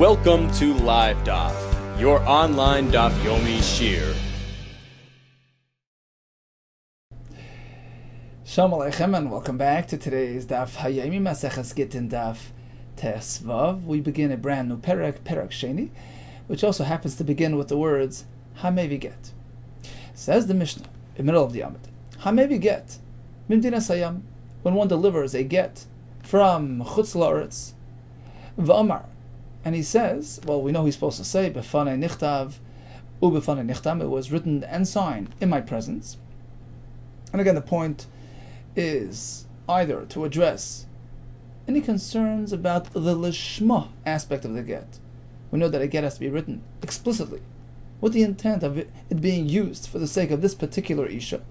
Welcome to Live Daf, your online Daf Yomi Shir. Shalom Aleichem and welcome back to today's Daf Hayomi Maseches Gittin Daf Tesvav. We begin a brand new Perek Sheni, which also happens to begin with the words Hamevi Get. Says the Mishnah in the middle of the Amid, Hamevi Get Mimdina Sayam, when one delivers a get from Chutz La'aretz V'amar, and he says, well, we know he's supposed to say Befanei Nichtav Ubefanei Nichtam, it was written and signed in my presence. And again, the point is either to address any concerns about the lishma aspect of the get. We know that a get has to be written explicitly with the intent of it being used for the sake of this particular isha.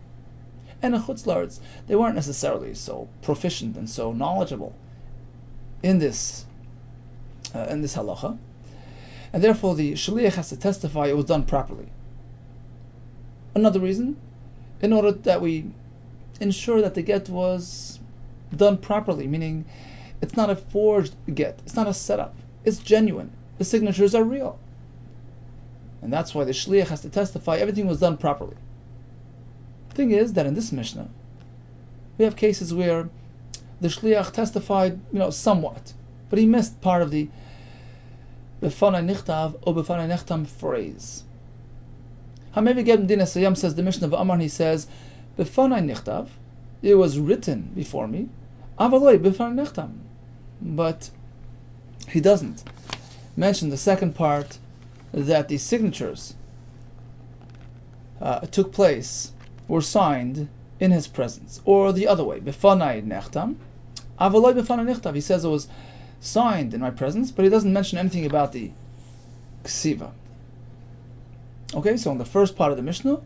And in Chutz La'aretz, they weren't necessarily so proficient and so knowledgeable in this halacha, and therefore the shaliach has to testify it was done properly. Another reason, in order that we ensure that the get was done properly, meaning it's not a forged get, it's not a setup, it's genuine, the signatures are real. And that's why the shliach has to testify everything was done properly. The thing is that in this Mishnah, we have cases where the shliach testified, somewhat, but he missed part of the Befanei Nichtav or Befanei Nechtam phrase. Hamevi Get Mdina Sayam, says the Mishnah of Amar, he says, Befanei Nichtav, it was written before me, Avaloi Befanei Nechtam. But he doesn't mention the second part, that the signatures took place, were signed in his presence. Or the other way, Befanei Nechtam, Avaloi Befanei Nichtav. He says it was signed in my presence, but he doesn't mention anything about the ksiva. Okay, so in the first part of the Mishnah,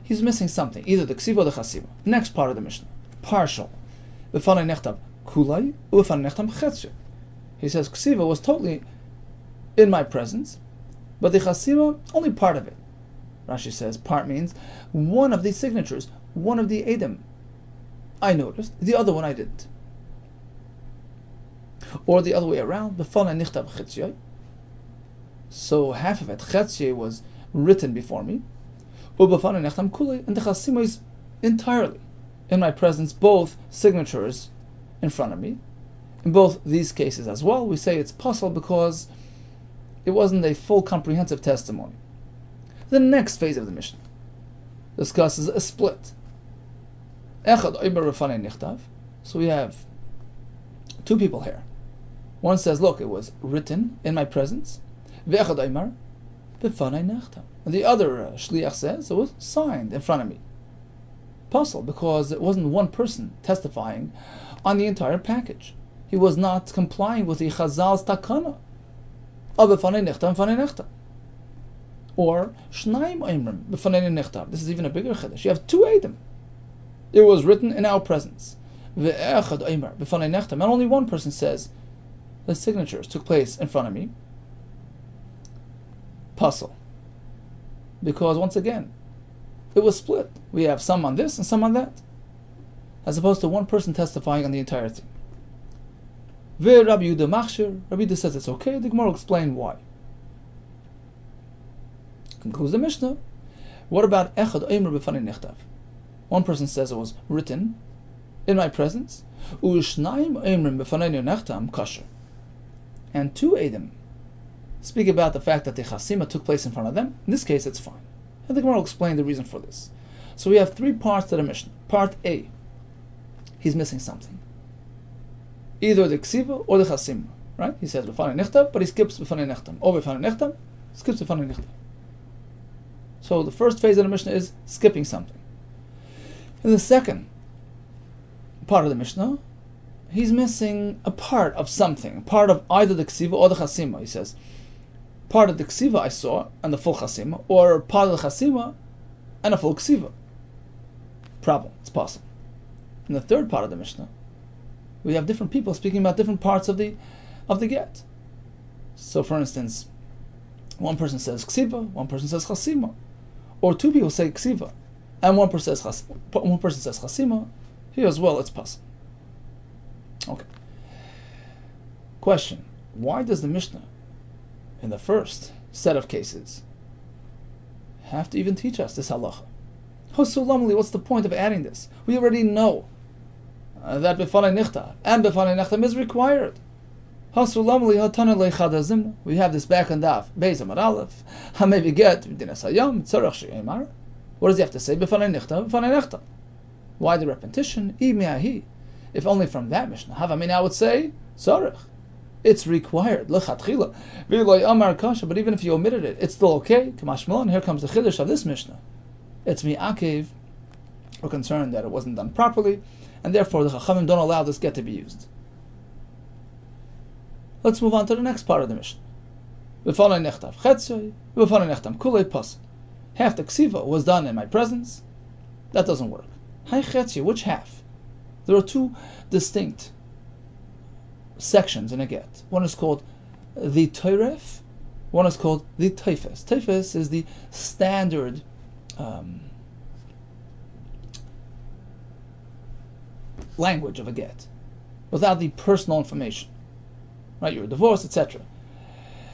he's missing something, either the ksiva or the chasiva. Next part of the Mishnah, partial. Befanei nechtam kulai, ubefanei nechtam chetzia. He says ksiva was totally in my presence, but the chasiva, only part of it. Rashi says part means one of the signatures, one of the edim I noticed, the other one I didn't. Or the other way around, Befanei nichtav chetzia. So half of it, chetzia, was written before me, ubefanei nechtam kulai, and the chasima is entirely in my presence, both signatures in front of me. In both these cases as well, we say it's possible because it wasn't a full comprehensive testimony. The next phase of the Mishnah discusses a split. Echad oimer befanei nichtav. So we have two people here. One says, look, it was written in my presence. Ve'echad oimer befanei nechtam. And the other shliach says it was signed in front of me. Puzzle, because it wasn't one person testifying on the entire package. He was not complying with the Chazal's takana of befanei nechtam, befanei nechtam. Or shnaim oimrim befanei nechtam. This is even a bigger chiddush. You have two edim. It was written in our presence. Ve'echad oimer befanei nechtam. And only one person says the signatures took place in front of me. Puzzle. Because once again, it was split. We have some on this and some on that, as opposed to one person testifying on the entire thing. Rabbi Yehuda Machshir, Rabbi Yehuda says it's okay. The Gemara will explain why. Concludes the Mishnah. What about Echad Omer Befanei Nichtav? One person says it was written in my presence. U'shnaim Omer Befanei Nechtam kosher. And two edim speak about the fact that the chasima took place in front of them. In this case, it's fine. And the Gemara will explain the reason for this. So we have three parts to the Mishnah. Part A, he's missing something. Either the ksiva or the chasima, right? He says befanei nichtav, but he skips befanei nechtam. Or befanei nechtam, skips befanei nichtav. So the first phase of the Mishnah is skipping something. In the second part of the Mishnah, he's missing a part of something, part of either the ksiva or the chasima. He says, part of the ksiva I saw and the full chasima, or part of the chasima and a full ksiva. Problem, it's possible. In the third part of the Mishnah, we have different people speaking about different parts of the get. So for instance, one person says ksiva, one person says chasima, or two people say ksiva, and one person says chasima. Here as well, it's possible. Okay. Question: why does the Mishnah in the first set of cases, have to even teach us this halacha. Hosulamli, what's the point of adding this? We already know that befanei nichta and befanei nechtam is required. Hosulamli hatana leichad zimna. We have this back and daf beis amar aleph. Hamevi get dinas hayam tzarach she'emar. What does he have to say? Befanei nichta, befanei nechtam. Why the repetition? Imiahi. If only from that Mishnah. Havamina, I would say tzarach. It's required. Lechatchila. V'loi amar kasha. But even if you omitted it, it's still okay. Kamash Malon. Here comes the chiddush of this Mishnah. It's mi'akev. We're concerned that it wasn't done properly, and therefore the Chachamim don't allow this get to be used. Let's move on to the next part of the Mishnah. V'fanei nechtav chetzoy, v'fanei nechtam kulei pasuk. Half the ksiva was done in my presence. That doesn't work. Hai chetzoy, which half? There are two distinct sections in a get. One is called the toiref, one is called the teifes. Teifes is the standard language of a get, without the personal information. Right, you're divorced, etc.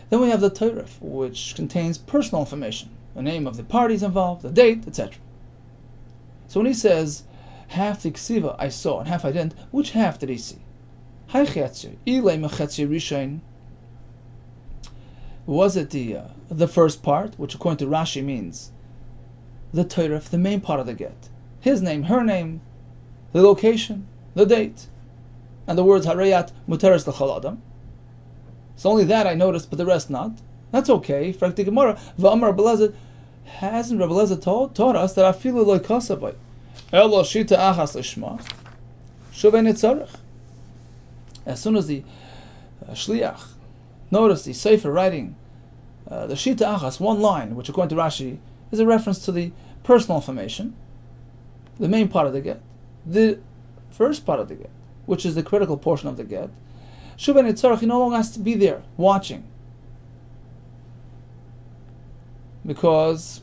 Then we have the toiref, which contains personal information, the name of the parties involved, the date, etc. So when he says, half the ksiva I saw and half I didn't, which half did he see? Was it the first part, which according to Rashi means the toiref, the main part of the get, his name, her name, the location, the date, and the words harayat muteres l'chol adam. So only that I noticed, but the rest not. That's okay. Frakti Gemara, v'amar Rabbi hasn't Rabbi Lezer taught us that afilu lo kasavai elo shita achas lishma shuven etzarech. As soon as the shliach noticed the sefer writing the shita achas, one line, which according to Rashi is a reference to the personal information, the main part of the get, the first part of the get, which is the critical portion of the get, shuven etzarech, he no longer has to be there watching, because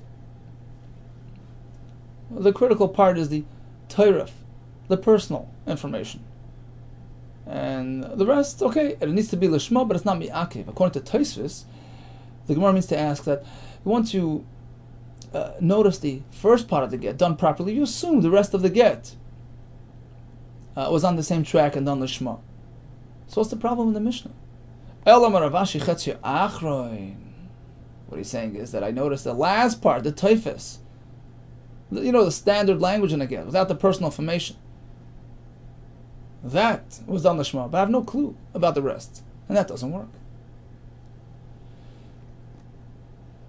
the critical part is the toiref, the personal information. And the rest, okay, it needs to be lishma, but it's not mi'akev. According to Tosfos, the Gemara means to ask that once you notice the first part of the get done properly, you assume the rest of the get was on the same track and done lishma. So what's the problem in the Mishnah? What he's saying is that I noticed the last part, the teifes, the standard language in a get, without the personal information. That was done lishma, but I have no clue about the rest, and that doesn't work.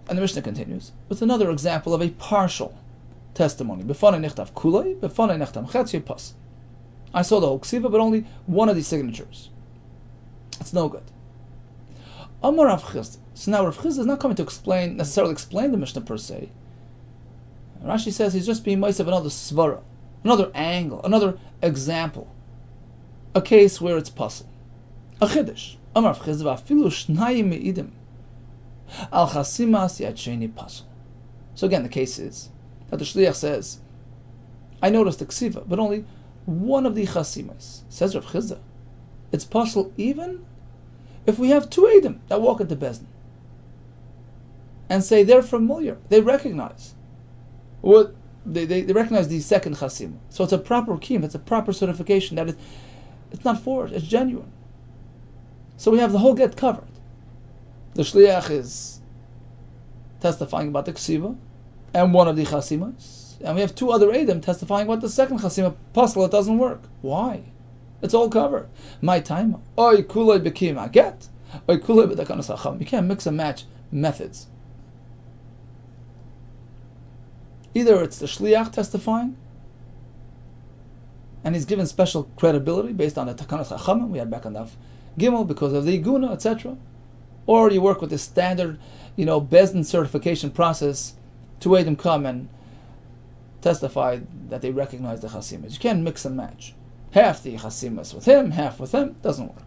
And the Mishnah continues with another example of a partial testimony. Befanei nichtav kulei, befanei nechtam chetzi pas. I saw the whole ksiva, but only one of these signatures. It's no good. Amar Rav Chisda. So now Rav Chisda is not coming to necessarily explain the Mishnah per se. Rashi says he's just being moise of another svara, another angle, another example. A case where it's puzzle. A chiddush. Amar Rav Chisda v'afilu shnayim me'idim al chasimas yad sheni puzzle. So again, the case is that the shliach says, I noticed the ksiva, but only one of the chasimas. Says Rav Chisda, it's puzzle even if we have two edim that walk into Bezdin and say they're familiar, they recognize what they recognize the second chasim. So it's a proper kiyum, it's a proper certification that it's not forged, it's genuine. So we have the whole get covered. The shliach is testifying about the ksiva and one of the chasimas, and we have two other edim testifying about the second chasima. Puzzle, it doesn't work. Why? It's all covered. My time. Oy kulay bekim aget. Oy kulay b'takanas hacham. You can't mix and match methods. Either it's the shliach testifying, and he's given special credibility based on the takanas hacham we had back on Daf Gimel because of the iguna, etc. Or you work with the standard, Bezdin certification process. Two edim come and testify that they recognize the chasimas. You can't mix and match. Half the chasimas with him, half with him, doesn't work.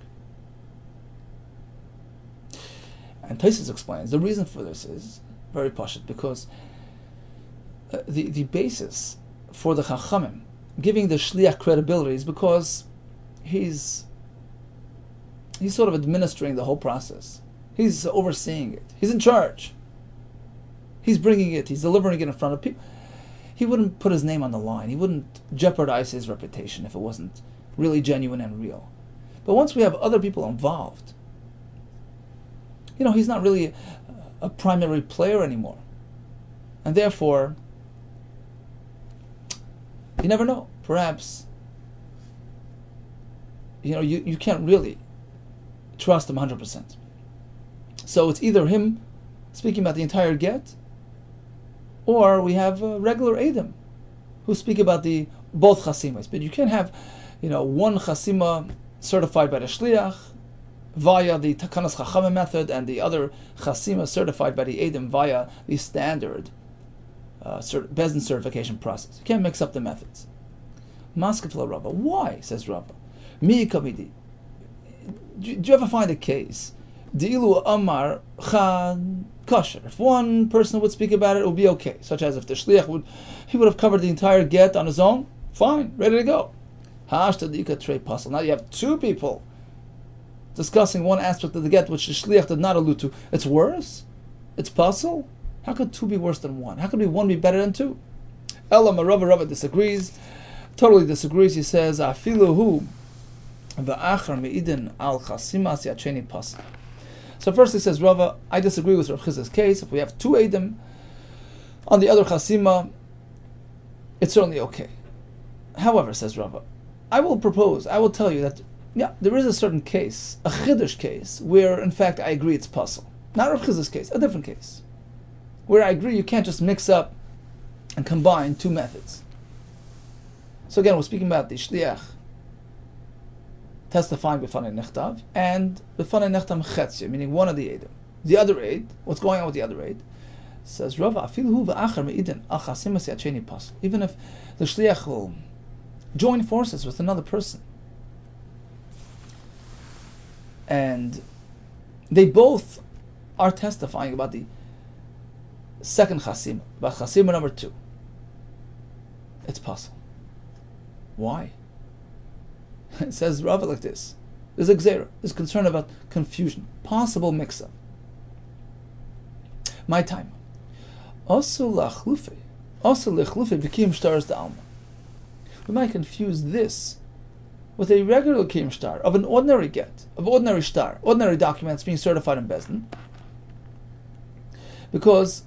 And Tosfos explains the reason for this is very pashut, because the basis for the chachamim giving the shliach credibility is because he's sort of administering the whole process. He's overseeing it. He's in charge. He's bringing it. He's delivering it in front of people. He wouldn't put his name on the line. He wouldn't jeopardize his reputation if it wasn't really genuine and real. But once we have other people involved, he's not really a primary player anymore. And therefore, you never know. Perhaps, you can't really trust him 100%. So it's either him speaking about the entire get, or we have regular Edom who speak about both chasimas. But you can't have, one chasima certified by the shliach via the takanas chachamim method, and the other chasima certified by the Edom via the standard Bezdin certification process. You can't mix up the methods. Maskefla Rava. Why? Says Rava. Mi kamidi. Do you ever find a case? Di'ilu amar chan kosher. If one person would speak about it, it would be okay. Such as if the shliach would have covered the entire get on his own. Fine, ready to go. Ha'ashtadika trei pasal. Now you have two people discussing one aspect of the get which the shliach did not allude to. It's worse. It's pasal. How could two be worse than one? How could one be better than two? Elam Rava disagrees. Totally disagrees. He says, "Afilu hu va'achar me'idin al chasimas yacheni pasal." So first he says, Rava, I disagree with Rav Chiz's case. If we have two Edom on the other chasima, it's certainly okay. However, says Rava, I will tell you that, there is a certain case, a chiddush case, where in fact I agree it's pasal. Not Rav Chiz's case, a different case, where I agree you can't just mix up and combine two methods. So again, we're speaking about the shliach testifying b'fanei nechtav and b'fanei nechtam chetzia, meaning one of the Edom. The other Ed, what's going on with the other Ed? Says Rava, afilu hu va'achar me'idin al chasimas yacheni pasal. Even if the shliach will join forces with another person, and they both are testifying about the second chasima, about chasima number 2, it's possible. Why? It says Rava like this. There's a gzera. There's concern about confusion, possible mix-up. My time. Also lachlufe b'kiyum shtaras da'alma. We might confuse this with a regular kiyum shtar of an ordinary get, of ordinary shtar, ordinary documents being certified in Bezdin. Because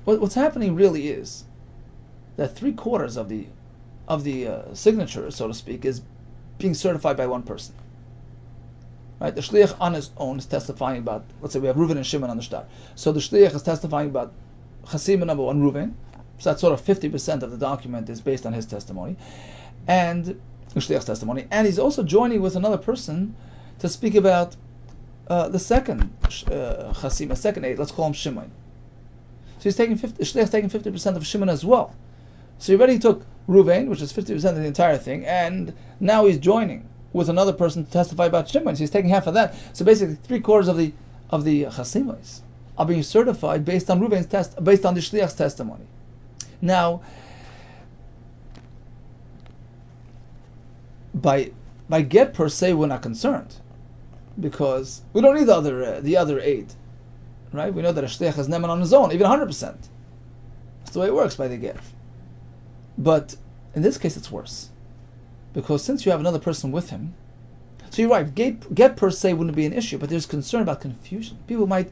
what's happening really is that 3/4 of the signature, so to speak, is being certified by one person. Right? The shliach on his own is testifying about, let's say we have Reuven and Shimon on the shtar. So the shliach is testifying about chasima number 1, Reuven. So that's sort of 50% of the document is based on his testimony, and the shliach's testimony. And he's also joining with another person to speak about the second chasima, second Eid. Let's call him Shimon. So the shliach's taking 50% of Shimon as well. So he already took Reuven, which is 50% of the entire thing, and now he's joining with another person to testify about Shimon. So he's taking half of that. So basically, 3/4 of the chasimas are being certified based on Reuven's based on the shliach's testimony. Now, by get per se, we're not concerned, because we don't need the other aid, right? We know that a shliach has neman on his own, even 100%. That's the way it works by the get. But in this case, it's worse, because since you have another person with him, so you're right, get per se wouldn't be an issue, but there's concern about confusion. People might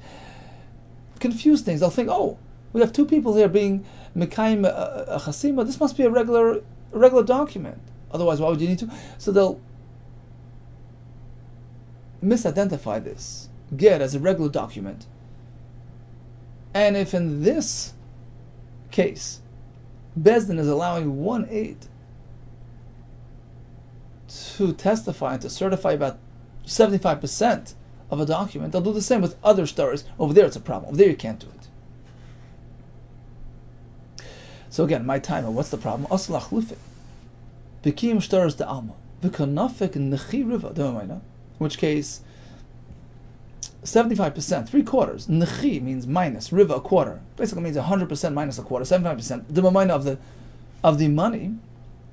confuse things. They'll think, oh, we have two people here being mekayim a chasima. This must be a regular document. Otherwise, why would you need to? So they'll misidentify this get as a regular document. And if in this case Bezdin is allowing one aid to testify and to certify about 75% of a document, they'll do the same with other stars. Over there it's a problem. Over there you can't do it. So again, my timer, what's the problem? Aslach lufe. B'kiyum shtaras da'alma. V'kanafek nechi riva. In which case, 75%, 3/4. Nechi means minus, riva, a quarter. Basically means 100% minus a quarter, 75%. The mamina of the money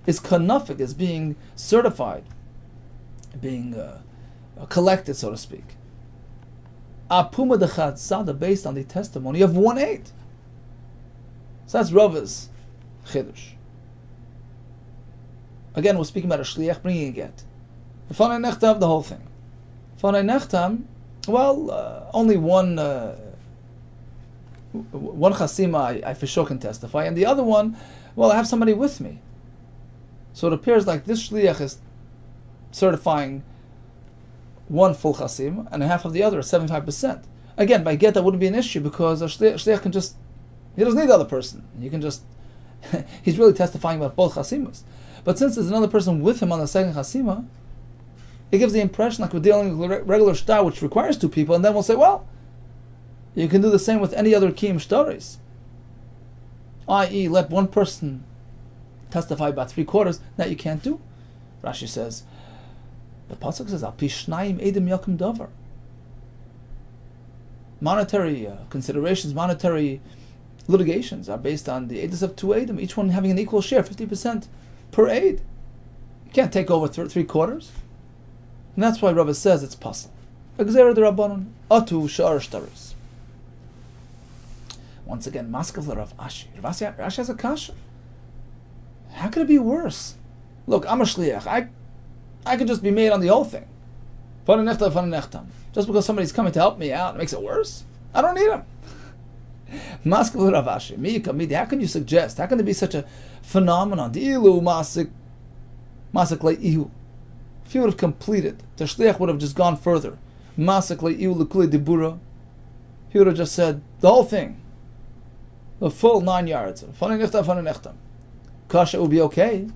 is kanafik, is being certified, being collected, so to speak. Apuma de chatzada, based on the testimony of 1/8. So that's Rava's chidush. Again, we're speaking about a shliach bringing a get. Fanei nechtam, the whole thing. Fanei nechtam, well, only one chasima I for sure can testify, and the other one, well, I have somebody with me. So it appears like this shliach is certifying one full chasim, and half of the other, 75%. Again, by get that wouldn't be an issue, because a shliach can just, he doesn't need the other person. You can just, he's really testifying about both chasimas. But since there's another person with him on the second chasima, it gives the impression like we're dealing with regular shtar, which requires two people, and then we'll say, well, you can do the same with any other kiyum shtaris. I.e., let one person testify about 3/4. That you can't do. Rashi says, the pasuk says, "Al pi shnayim edim yakum davar." Monetary considerations, monetary litigations are based on the edus of two edim, each one having an equal share, 50% per aid. You can't take over 3/4. And that's why Rabbi says it's possible. Exer the Rabbanon, atu shar shtaris. Once again, maskav Rav Ashi. Rav Ashi has a kasha. How could it be worse? Look, I'm a shliach. I could just be made on the whole thing. Just because somebody's coming to help me out, it makes it worse. I don't need him. Maskav Rav Ashi. How can you suggest? How can there be such a phenomenon? Ilu masik lei'ihu. If he would have completed, the shliach would have just gone further. Masik lei'ihu l'kulei dibura. He would have just said the whole thing, the full 9 yards. Kasha would be okay,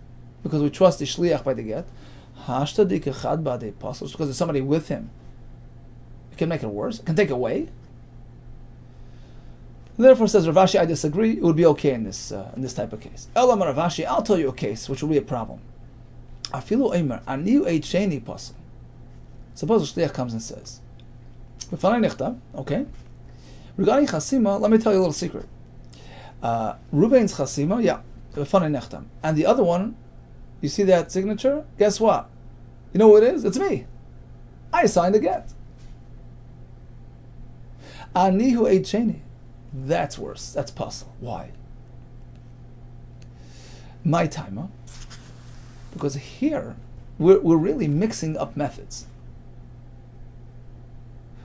because we trust the shliach by the get. Because there's somebody with him. It can make it worse. It can take away. Therefore, says Rav Ashi, I disagree. It would be okay in this type of case. Elam Rav Ashi, I'll tell you a case which will be a problem. Afilu Eimer, Aniu Eicheni Pasal. Suppose the shliach comes and says, okay. Regarding chasima, let me tell you a little secret. Ruben's chasima, yeah, and the other one, you see that signature? Guess what? You know what it is? It's me. I signed the get. Anihu Eicheni. That's worse. That's possible. Why? My timer. Because here, we're really mixing up methods.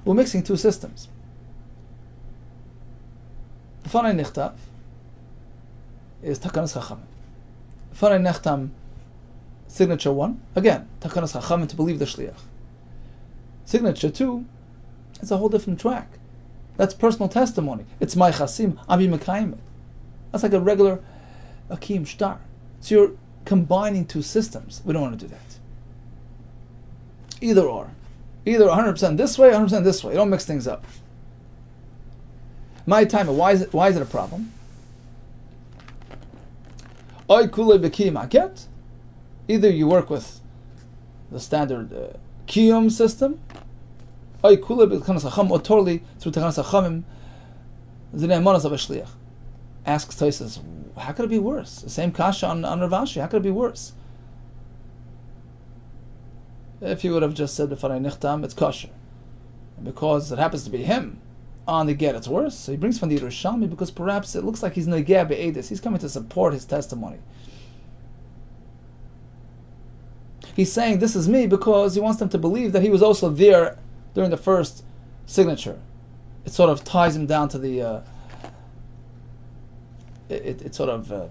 We're mixing two systems. Fanei nichtav is takanas chachamim. Fanei nechtam, signature 1, again, takanas chachamim to believe the shliach. Signature 2, it's a whole different track. That's personal testimony. It's my chasim, I'm mekayim it. That's like a regular akim shtar. So you're combining two systems. We don't want to do that. Either or. Either 100% this way, 100% this way. You don't mix things up. My time, why is it a problem? Either you work with the standard kiyum system, or totally through takanas hachamim, the ne'emanos of a shliach. Asks Tosfos, how could it be worse? The same kasha on Rav Ashi, how could it be worse? If he would have just said b'fanei nichtam, it's kosher. And because it happens to be him on the get, it's worse. So he brings from the Yerushalmi because perhaps it looks like he's negeh be'edis. He's coming to support his testimony. He's saying this is me because he wants them to believe that he was also there during the first signature. It sort of ties him down to the it sort of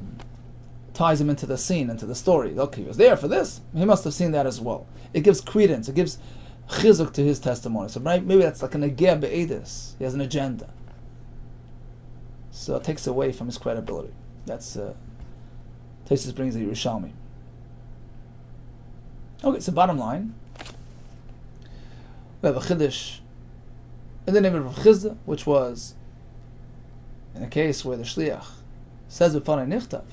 ties him into the scene, into the story. Look, he was there for this. He must have seen that as well. It gives credence. It gives chizuk to his testimony. So maybe that's like a negeh be'edis. He has an agenda. So it takes away from his credibility. That's Tosfos brings the Yerushalmi. Okay, so bottom line, we have a chiddush in the name of Rav Chizda, which was in a case where the shliach says b'fanei nichtav,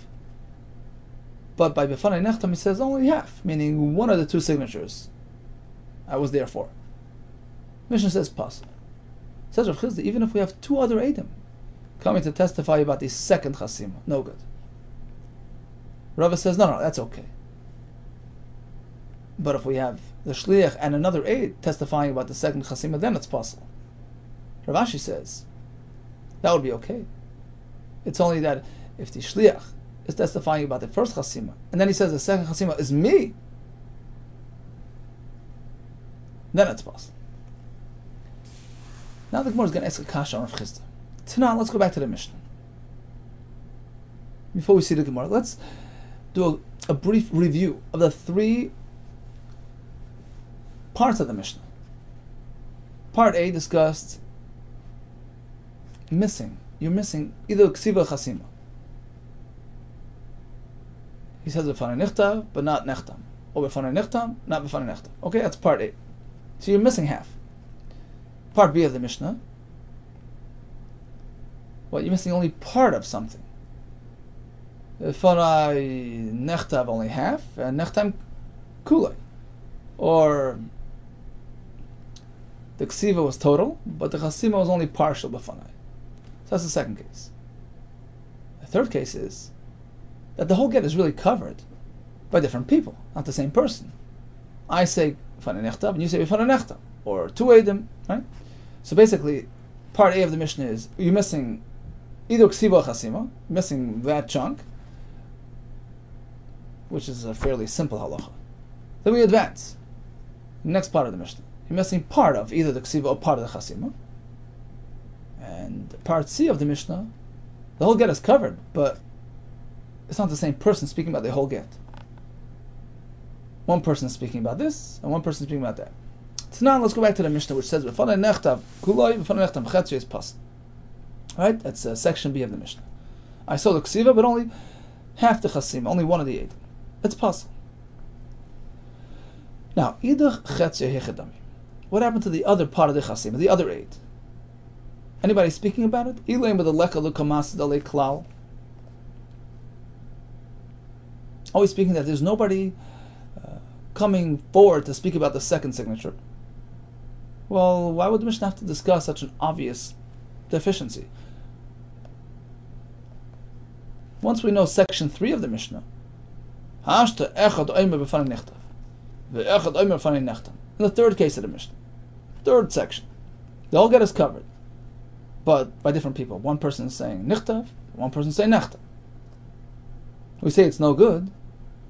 but by b'fanei nichtav he says only half, meaning one of the two signatures I was there for. Mishnah says possible. Says Rav Chizda, even if we have two other Eidim coming to testify about the second chasima, no good. Rava says no, that's okay. But if we have the shliach and another aid testifying about the second chasima, then it's possible. Rav Ashi says that would be okay. It's only that if the shliach is testifying about the first chasima, and then he says the second chasima is me, then it's possible. Now the Gemara is going to ask a kasha on Rav Chisda. Tanan, let's go back to the Mishnah. Before we see the Gemara, let's do a brief review of the three parts of the Mishnah. Part A discussed missing. You're missing either ksiva or chasima. He says b'fanei nichtav, but not nechtam. Or b'fanei nichtam, not b'fanei nechtam. Okay, that's part A. So you're missing half. Part B of the Mishnah. Well, you're missing only part of something. B'fanei nechtav only half, and nechtam kulei. Or the ksiva was total, but the chasima was only partial b'fanei. So that's the second case. The third case is that the whole get is really covered by different people, not the same person. I say b'fanei nechtav, and you say b'fanei nechtam, or two edim, right? So basically, part A of the Mishnah is you're missing either ksiva or chasima, missing that chunk, which is a fairly simple halacha. Then we advance. Next part of the Mishnah, you're missing part of either the ksiva or part of the chasima. And part C of the Mishnah, the whole get is covered, but it's not the same person speaking about the whole get. One person is speaking about this, and one person is speaking about that. So now let's go back to the Mishnah, which says "V'fanei nechtav kuloi, v'fanei nechtam chetzu is pas." Right? That's section B of the Mishnah. I saw the ksiva, but only half the chasima, only one of the 8. It's pas. Now, idach chetzu hechadami. What happened to the other part of the chasima, the other 8? Anybody speaking about it? Ilaim with the leka lukamas dale klal. Always speaking that there's nobody coming forward to speak about the second signature. Well, why would the Mishnah have to discuss such an obvious deficiency? Once we know section 3 of the Mishnah, in the third case of the Mishnah, third section, the whole get is covered, but by different people. One person is saying nichtav, one person is saying nechtav. We say it's no good,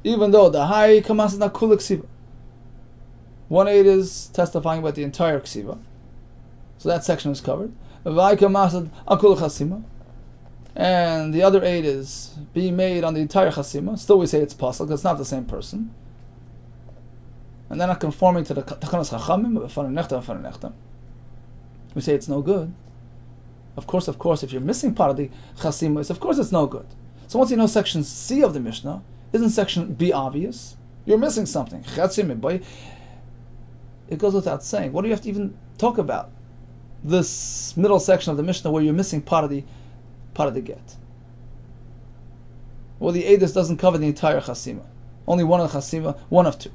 even though the high kamas is not kula ksiva. 1/8 is testifying about the entire ksiva, so that section is covered. And the other 8 is being made on the entire chasima. Still, we say it's possible because it's not the same person, and they're not conforming to the takanas chachamim. We say it's no good. Of course, if you're missing part of the chasima, of course it's no good. So once you know section C of the Mishnah, isn't section B obvious? You're missing something. It goes without saying. What do you have to even talk about? This middle section of the Mishnah where you're missing part of the get. Well, the Eidos doesn't cover the entire chasima. Only one of the chasima, one of 2.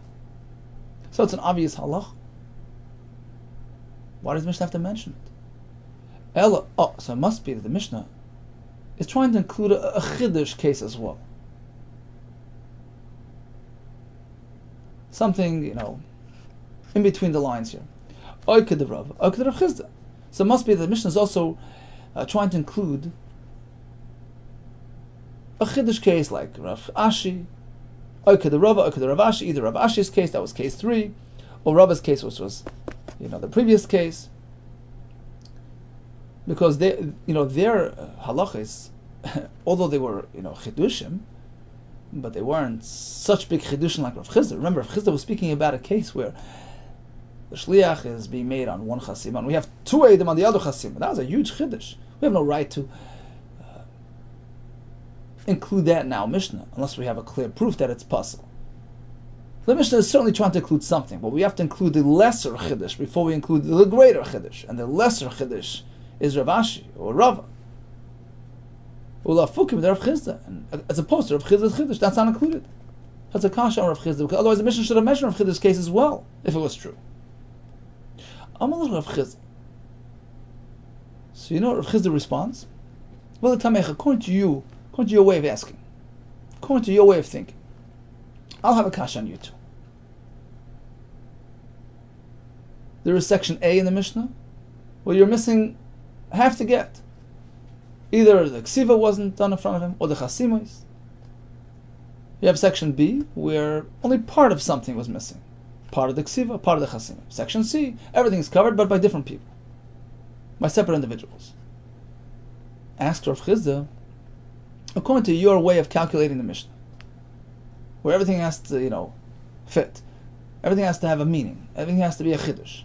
So it's an obvious halach. Why does the Mishnah have to mention it? So it must be that the Mishnah is trying to include a chiddush case as well. Something, in between the lines here. Oiked of Rav, Oiked of Chisda. So it must be that the Mishnah is also trying to include a chiddush case like Rav Ashi, Oiked of Rav, Oiked of Rav Ashi, either Rav Ashi's case, that was case 3, or Rav's case, which was, the previous case. Because their halachas, although they were, chidushim, but they weren't such big chidushim like Rav Chisda. Remember, Rav Chisda was speaking about a case where the shliach is being made on one chasima, and we have 2 edim on the other chasima. That was a huge chiddush. We have no right to include that in our Mishnah, unless we have a clear proof that it's possible. The Mishnah is certainly trying to include something, but we have to include the lesser chiddush before we include the greater chiddush, and the lesser chiddush is Rav Ashi or Rava. Ulafukim Rav Chisda, and as opposed to Rav Chisda's chiddush, that's not included. That's a kasha on Rav Chisda, because otherwise the Mishnah should have mentioned Rav Chisda's case as well, if it was true. Amal Rav Chisda. So you know what Rav Chisda responds? Well, the Tamech, according to your way of asking, according to your way of thinking, I'll have a kasha on you too. There is section A in the Mishnah, where you're missing have to get. Either the ksiva wasn't done in front of him, or the chasimos. You have section B, where only part of something was missing. Part of the ksiva, part of the chasima. Section C, everything is covered, but by different people. By separate individuals. Ask Rav Chizda, according to your way of calculating the Mishnah, where everything has to, fit. Everything has to have a meaning. Everything has to be a chiddush.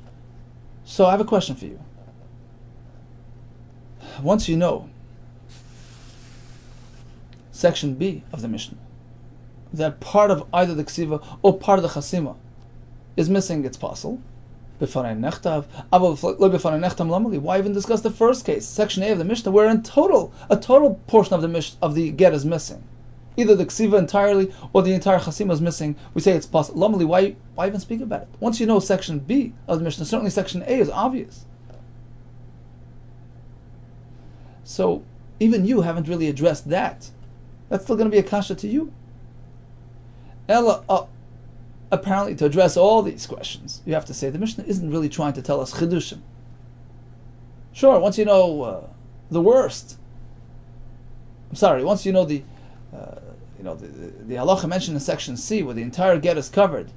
So I have a question for you. Once you know section B of the Mishnah, that part of either the ksiva or part of the chasima is missing its pasul, why even discuss the first case, section A of the Mishnah, where a total portion of the get is missing? Either the ksiva entirely or the entire chasima is missing. We say it's pasul. Lamali, why even speak about it? Once you know section B of the Mishnah, certainly section A is obvious. So even you haven't really addressed that. That's still going to be a kasha to you. Ella, apparently, to address all these questions, you have to say the Mishnah isn't really trying to tell us chidushim. Sure, once you know the worst. Once you know the halacha mentioned in section C, where the entire get is covered,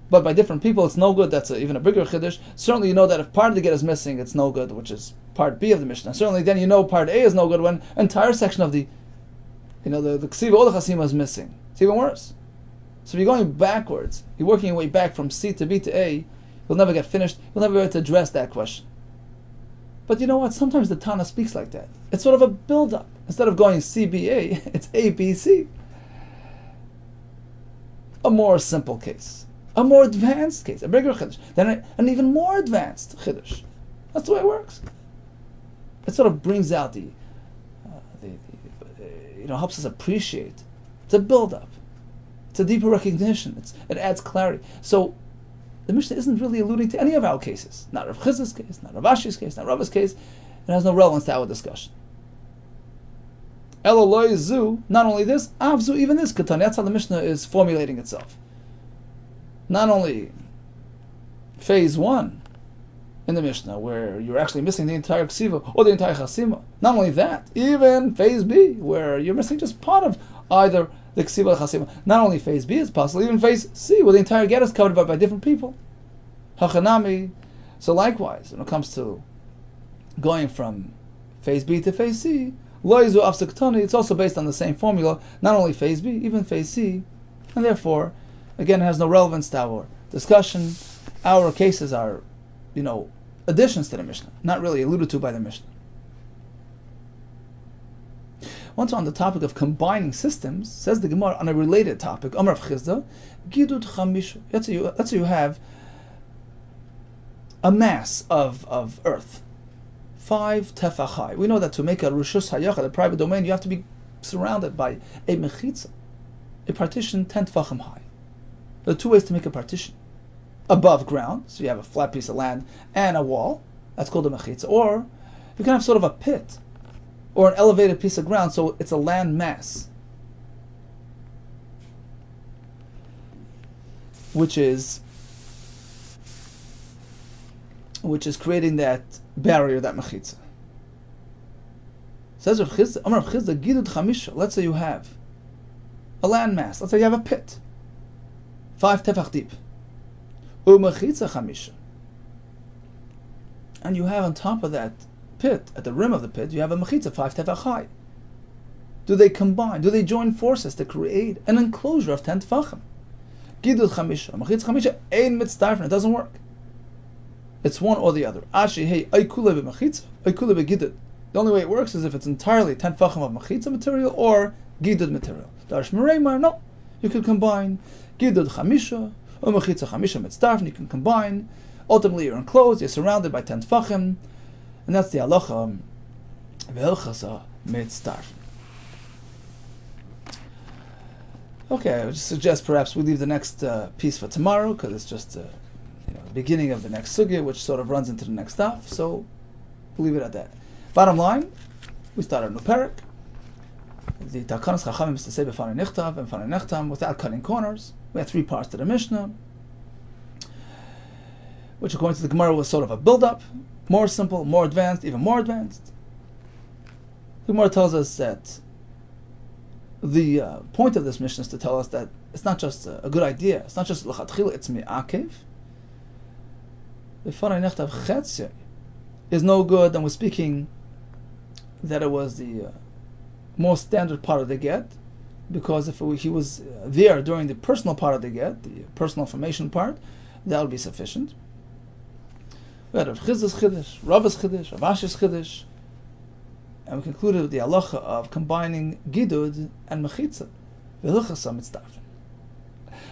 but by different people, it's no good. That's even a bigger chiddush. Certainly, you know that if part of the get is missing, it's no good, which is part B of the Mishnah. Certainly, then you know part A is no good when entire section of the ksiva or the chasima is missing. It's even worse. So if you're going backwards, you're working your way back from C to B to A, you'll never get finished, you'll never be able to address that question. But you know what? Sometimes the Tana speaks like that. It's sort of a build-up. Instead of going C, B, A, it's A, B, C. A more simple case. A more advanced case. A bigger chiddush. Then an even more advanced chiddush. That's the way it works. It sort of brings out helps us appreciate. It's a build-up. It's a deeper recognition. It adds clarity. So the Mishnah isn't really alluding to any of our cases. Not Rav Chizda's case, not Rav Ashi's case, not Rava's case. It has no relevance to our discussion. Eloloi zu, not only this, avzu, even this katan. That's how the Mishnah is formulating itself. Not only phase 1 in the Mishnah, where you're actually missing the entire ksiva or the entire chasima. Not only that, even phase B, where you're missing just part of either the ksiva or the chasima. Not only phase B is possible, even phase C, where the entire get is covered by different people. Hachanami. So likewise, when it comes to going from phase B to phase C, loizu afsaktani, it's also based on the same formula. Not only phase B, even phase C, and therefore, again, it has no relevance to our discussion. Our cases are, additions to the Mishnah, not really alluded to by the Mishnah. Once on the topic of combining systems, says the Gemara on a related topic, Amar Rav Chizda, Gidud Chamisha. Let's say you have a mass of earth, 5 tefach high. We know that to make a Rishus Hayachad, a private domain, you have to be surrounded by a mechitza, a partition 10 tefachim high. There are 2 ways to make a partition. Above ground, so you have a flat piece of land and a wall, that's called a mechitza. Or you can have sort of a pit, or an elevated piece of ground, so it's a land mass, which is creating that barrier, that mechitza. Says Rav Chizda, Amar Rav Chizda, Gidud Chamisha. Let's say you have a land mass. Let's say you have a pit, 5 tefach deep. Umechitza Chamisha. And you have on top of that pit, at the rim of the pit, you have a mechitza 5 tefach high. Do they combine? Do they join forces to create an enclosure of 10 tefachim? Gidud Chamisha. Mechitza Chamisha ein mitzdarfen. It doesn't work. It's one or the other. Ashi hey aykule b'mechitza, aykule b'gidud. The only way it works is if it's entirely 10 tefachim of mechitza material or gidud material. Darsh Mereimar, no. You could combine Gidud Chamisha, Umechitza Chamisha Mitzdarfen. You can combine. Ultimately, you're enclosed, you're surrounded by 10 tefachim. And that's the halacha Ve'elchasa Mitzdarfen. Okay, I would suggest perhaps we leave the next piece for tomorrow, because it's just the beginning of the next sugya, which sort of runs into the next daf. So we'll leave it at that. Bottom line, we start a new parak. The Takanas Chachamim is to say b'fanei nichtav and b'fanei nechtam, without cutting corners. We have 3 parts to the Mishnah. which according to the Gemara was sort of a build-up, more simple, more advanced, even more advanced. The Gemara tells us that the point of this mission is to tell us that it's not just a good idea, it's not just l'chatchila, it's mi'akev. Is no good, and we're speaking that it was the more standard part of the get, because if he was there during the personal part of the get, the personal information part, that would be sufficient. We had Rav Chiz's Chiddush, Rav's Chiddush, Rav Asher's Chiddush, and we concluded with the halacha of combining Gidud and Mechitza.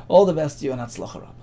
All the best to you and Hatzlacha Rabbah.